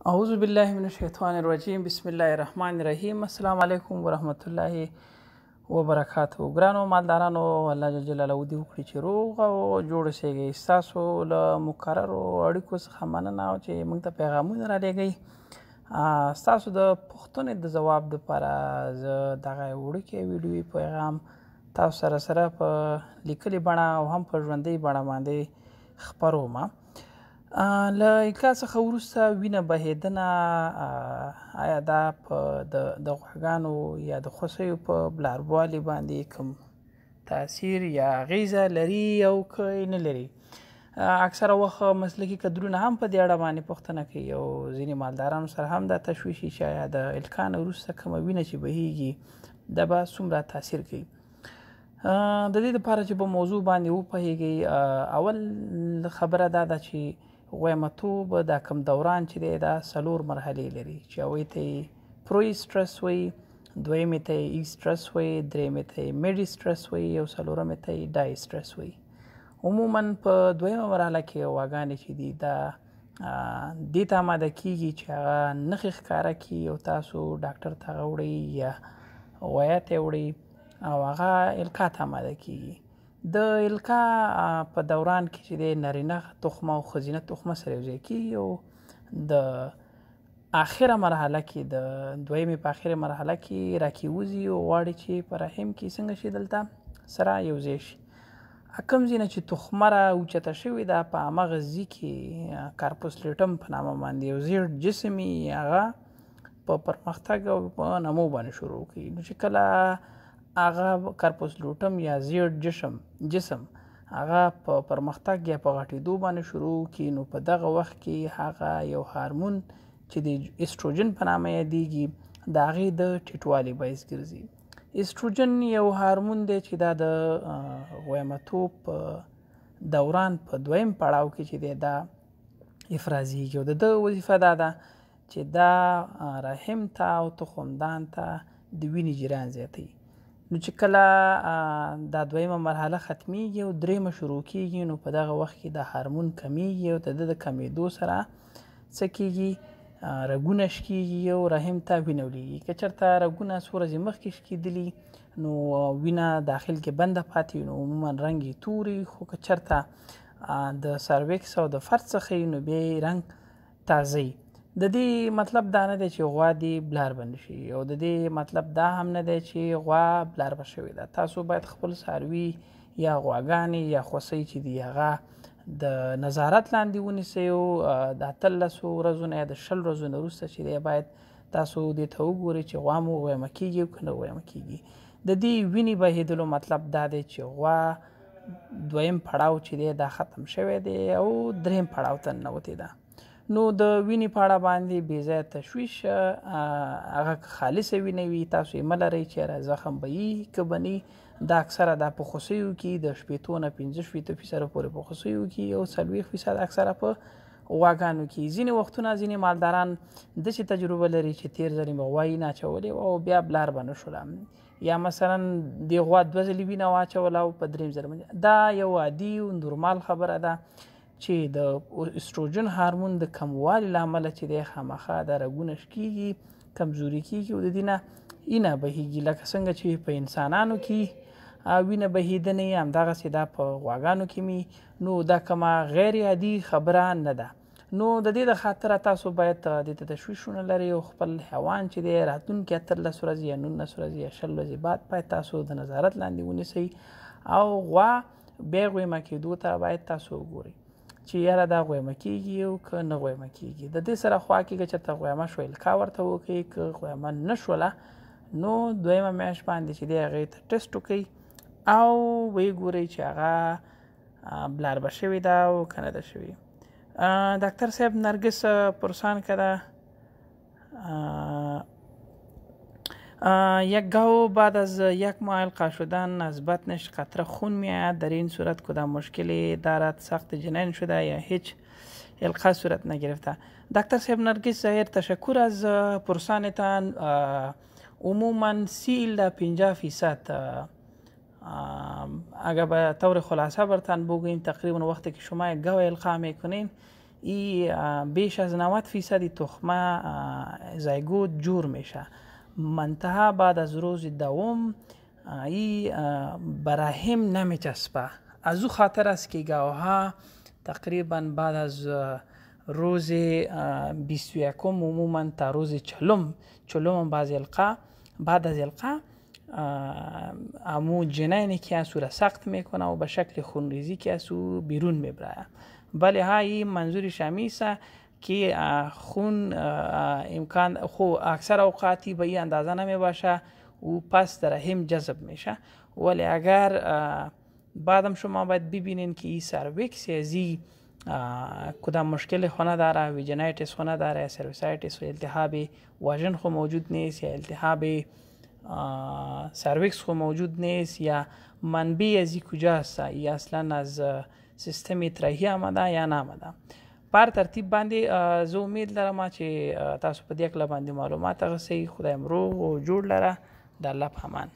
اعوذ بالله من الشیطان الرجیم بسم الله الرحمن الرحیم. السلام علیکم ورحمت الله وبرکاتو. ګرانو مالدارانو، الله جل جلاله دې وکړي چې روغ او جوړ شئ. ستاسو له مقررو اړیکو څخه مننه چې موږ ته پیغامونه رالیږئ. ستاسو د پوښتنې د ځواب دپاره زه دغه وړوکی ویډیوي پیغام تاسو سره په لیکلې بڼه او هم په ژوندۍ بڼه باندې خپروم. له اکا څخه وروسته وینه بهېدنه آیا دا په د غواګانو یا د خوسیو په بلاروالي باندې کوم تاثیر یا اغیزه لري او که نه لري؟ اکثره وخت مسلکي کدرونه هم په دې اړه باندې پوښتنه کوي او ځینې مالدارانو سره هم دا تشویش وي چې آیا د الکا نه وروسته کومه وینه چې بهیږي دا به څومره تاثیر کوي. د دې دپاره چې په موضوع باندې وپوهیږئ، اول خبره دا ده چې غویمتوب دا کوم دوران چې دی دا 4 مرحلې لري چې هغوی ته یې پرو اسټرس وایي، دویمې ته یې ایسټرس وایي، درېیمې ته یې میډ اسټرس وایي او څلورمې ته یې ډای اسټرس وایي. عموما په دویمه مرحله کې غواګانې چې دي دا دې ته آماده کیږي چې هغه نښې ښکاره کړي او تاسو ډاکټر ته هغه وړئ یا غویه ته یې وړئ او هغه الکا ته آماده کیږي. د الکا په دوران کې چې دی نارینه تخمه او ښځینه تخمه سره یوځای کیږي او د آخره مرحله کې د دویمې په آخره مرحله کې راکېوځي او غواړي چې په رحم کې څنګه شي دلته سره یوځای شي. کوم ځای نه چې تخمه را اوچته شوې ده په همغه ځای کې کارپوسلیټم په نامه باندې یو زیړ جسم یې هغه په پرمختګ او په نمو باندې شروع کوي. نو چې کله هغه کارپوسلیټم یا زیړ جسم هغه په پرمختګ یا په غټېدو باندې شروع کړي، نو په دغه وخت کې هغه یو هارمون چې د ایسټروجن په نامه یادیږي د هغې د ټیټوالي باعث ګرځي. ایسټروجن یو هارمون دی چې دا د غویمتوب په دوران په دویم پړاو کې چې دی دا افرازیږي او د ده وظیفه دا ده چې دا رحم ته او تخمدان ته د وینې جریان زیاتوي. نو چې کله دا دویمه مرحله ختمیږي او درېیمه شروع کیږي، نو په دغه وخت کې دا هارمون کمیږي او د ده د کمیدو سره څه کیږي، رګونه شکیږي او رحم ته وینه ولیږي. که چېرته رګونه څو ورځې مخکې شکېدلي نو وینه داخل کې بنده پاتې وي نو عموما رنګ یې تور وي، خو که چېرته د سروکس او د فرد څخه وي نو بیا یې رنګ تازه وي. د دې مطلب دا نه دی چې غوا دې بلار به نه شي او د دې مطلب دا هم نه دی چې غوا بلار به شوې ده. تاسو باید خپل څاروي یا غواګانې یا خوسۍ چې دي هغه د نظارت لاندې ونیسئ او د 18 ورځو نه یا د 20 ورځو نه وروسته چې دی باید تاسو دې ته وګورئ چې غوا مو غویمه کیږي او که نه غویمه کیږي. د دې وینې بهېدلو مطلب دا دی چې غوا دویم پړاو چې دی دا ختم شوی دی او درېیم پړاو ته ننوتې ده. نو د وینې په اړه باندې بې ځایه تشویش، هغه خالصه وینه وي، تاسو یې مه لرئ چې یاره زخم به وي که به نه. دا اکثره دا په خوسیو کې د 15 نه 15% پورې په خوسیو کې او 40% اکثره په غواګانو کې. ځینې وختونه ځینې مالداران داسې تجربه لري چې تېر ځلې مې غوا یې نه اچولې او بیا بلار به نه شوله، یا مثلا د غوا 2 ځلې وینه واچوله او په 3 ځل. دا یو عادي او نورمال خبره ده چې د ایسټروجن هارمون د کموالي له امله چې دی خامخا دا رګونه شکېږي، کمزوري کېږي او د دې نه وینه بهیږي. لکه څنګه چې په انسانانو کې وینه بهېدنې همدغسې دا په غواګانو کې مي. نو دا کومه غیر عادي خبره نه ده. نو د دې د خاطره تاسو باید دې ته تشویش ونه لرئ او خپل حیوان چې دی راتلونکي 18 ورځې یا 19 ورځې یا 20 ورځې بعد باید تاسو د نظارت لاندې ونیسئ او غوا بیا غویمه کېدو ته باید تاسو وګورئ چې یاره دا غویمه کیږي او که نه غویمه کیږي. د دې سره خوا کې که چېرته غویمه شوه الکا ورته وکړئ، که غویمه نه شوله نو دویمه میاشت باندې چې دی هغې ته ټسټ وکړئ او ویې ګورئ چې هغه بلار به شوې ده او که نه ده شوې. دکتر صاحب نرگس پرسان کرده یک گاو بعد از 1 ماه القا شدن از بطنش قطره خون میآید، در این صورت کدام مشکلی دارد؟ سخت جنین شده یا هیچ القا صورت نگرفته؟ دکتر صاحب نرگس ظاهر تشکر از پرسانتان. عموما 30 الی 50% اگر به طور خلاصه برتن بگوییم تقریبا وقتی که شما یک گاو القا میکنین بیش از 90% تخمه زایگوت جور میشه. منتها بعد از روز دوم ای براهم نمیچسبه. از او خاطر است که گاوها تقریبا بعد از روز 21 عموما تا روز 40 بعض القا بعد از القا امو جنینی که از را سخت میکنه و به شکل خونریزی که از او بیرون میبره. بله های منظورش همیشه که خون امکان خو اکثر اوقاتی به این اندازه نمی باشه و پس در رحم جذب میشه. ولی اگر بعدم شما باید ببینین که این سرویکس ازی کدام مشکل خونه داره، ویژنایتیس خونه داره، سرویسایتیس و التهاب واژن خو موجود نیست یا التهاب سرویکس خو موجود نیست یا منبع ازی کجا است، یا اصلا از سیستم ترهی آمده یا نامده. پر ترتیب باندې زه امید لرم چې تاسو په دې کله باندې معلومات اخیستئ. خدای مو روغ او جوړ لره. د الله په امان.